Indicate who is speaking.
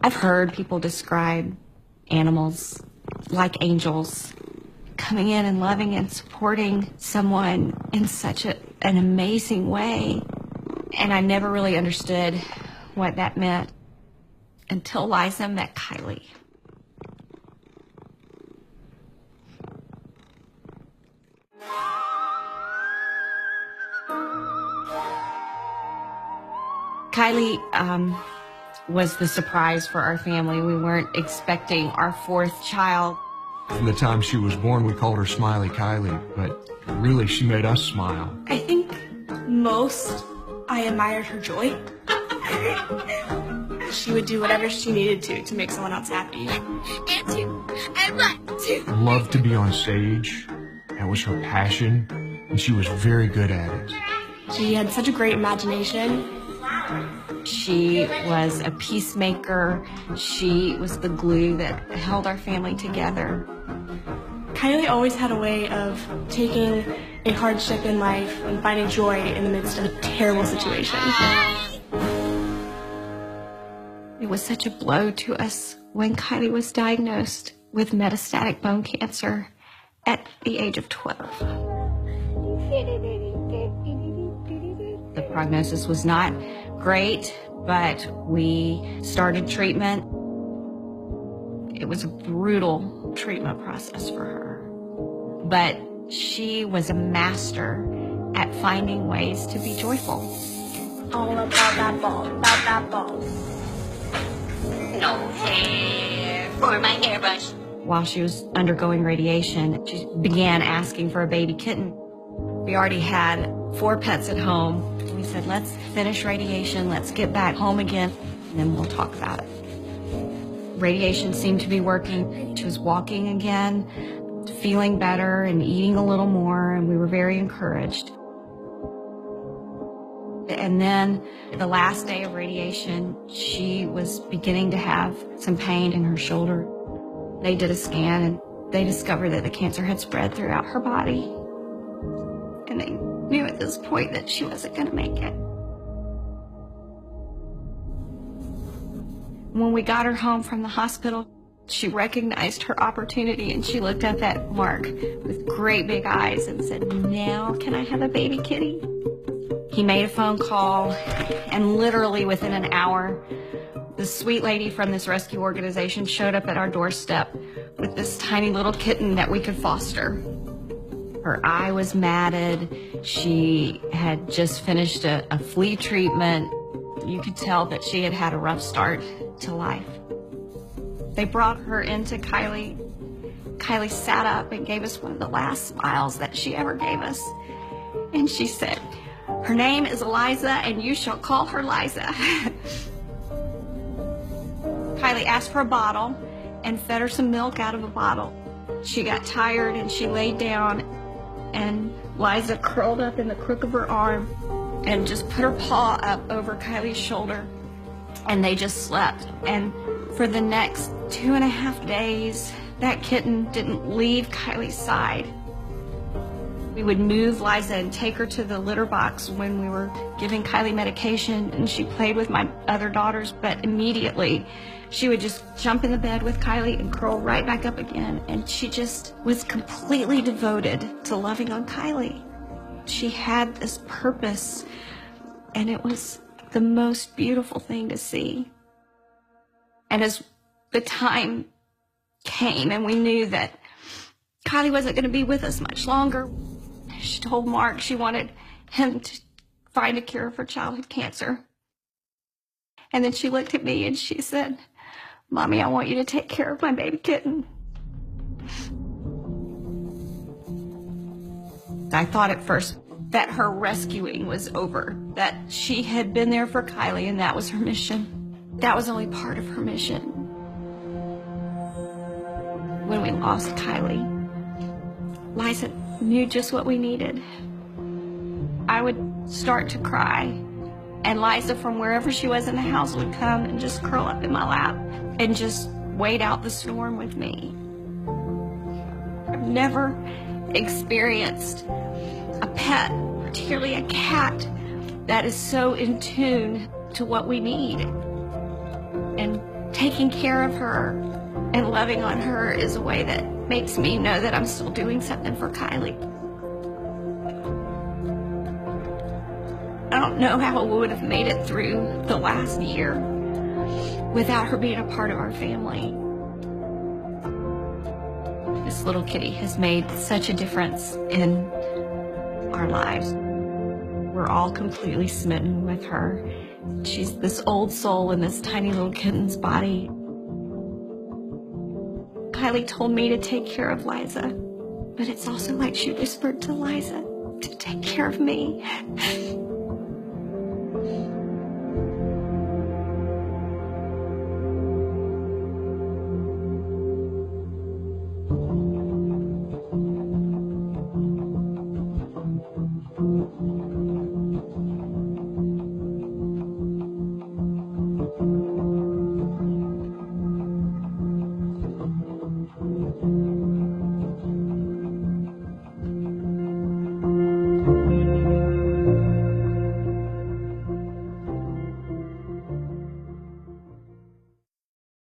Speaker 1: I've heard people describe animals like angels, coming in and loving and supporting someone in such an amazing way. And I never really understood what that meant until Liza met Kylie. Kylie was the surprise for our family. We weren't expecting our fourth child.
Speaker 2: From the time she was born, we called her Smiley Kylie, but really she made us smile.
Speaker 3: I think most I admired her joy. She would do whatever she needed to make someone else happy.
Speaker 4: And two, and 1, 2.
Speaker 2: Loved to be on stage. That was her passion, and she was very good at it.
Speaker 3: She had such a great imagination.
Speaker 1: She was a peacemaker. She was the glue that held our family together.
Speaker 3: Kylie always had a way of taking a hardship in life and finding joy in the midst of a terrible situation.
Speaker 1: It was such a blow to us when Kylie was diagnosed with metastatic bone cancer at the age of 12. The prognosis was not great, but we started treatment. It was a brutal treatment process for her, but she was a master at finding ways to be joyful.
Speaker 3: All about that ball, about that ball.
Speaker 4: No hair for my hairbrush.
Speaker 1: While she was undergoing radiation, she began asking for a baby kitten. We already had 4 pets at home. We said, let's finish radiation, let's get back home again, and then we'll talk about it. Radiation seemed to be working. She was walking again, feeling better and eating a little more, and we were very encouraged. And then the last day of radiation, she was beginning to have some pain in her shoulder. They did a scan and they discovered that the cancer had spread throughout her body. And they knew at this point that she wasn't going to make it. When we got her home from the hospital, she recognized her opportunity and she looked up at Mark with great big eyes and said, "Now can I have a baby kitty?" He made a phone call, and literally within an hour, the sweet lady from this rescue organization showed up at our doorstep with this tiny little kitten that we could foster. Her eye was matted. She had just finished a flea treatment. You could tell that she had had a rough start to life. They brought her into Kylie. Kylie sat up and gave us one of the last smiles that she ever gave us. And she said, "Her name is Eliza, and you shall call her Liza." Kylie asked for a bottle and fed her some milk out of a bottle. She got tired and she laid down, and Liza curled up in the crook of her arm and just put her paw up over Kylie's shoulder, and they just slept. And for the next 2.5 days, that kitten didn't leave Kylie's side. We would move Liza and take her to the litter box when we were giving Kylie medication, and she played with my other daughters, but immediately she would just jump in the bed with Kylie and curl right back up again, and she just was completely devoted to loving on Kylie. She had this purpose, and it was the most beautiful thing to see. And as the time came and we knew that Kylie wasn't going to be with us much longer, she told Mark she wanted him to find a cure for childhood cancer. And then she looked at me and she said, "Mommy, I want you to take care of my baby kitten." I thought at first that her rescuing was over, that she had been there for Kylie and that was her mission. That was only part of her mission. When we lost Kylie, Liza knew just what we needed. I would start to cry, and Liza from wherever she was in the house would come and just curl up in my lap and just wait out the storm with me. I've never experienced a pet, particularly a cat, that is so in tune to what we need. And taking care of her and loving on her is a way that makes me know that I'm still doing something for Kylie. I don't know how we would have made it through the last year without her being a part of our family. This little kitty has made such a difference in our lives. We're all completely smitten with her. She's this old soul in this tiny little kitten's body. Kylie told me to take care of Liza, but it's also like she whispered to Liza to take care of me.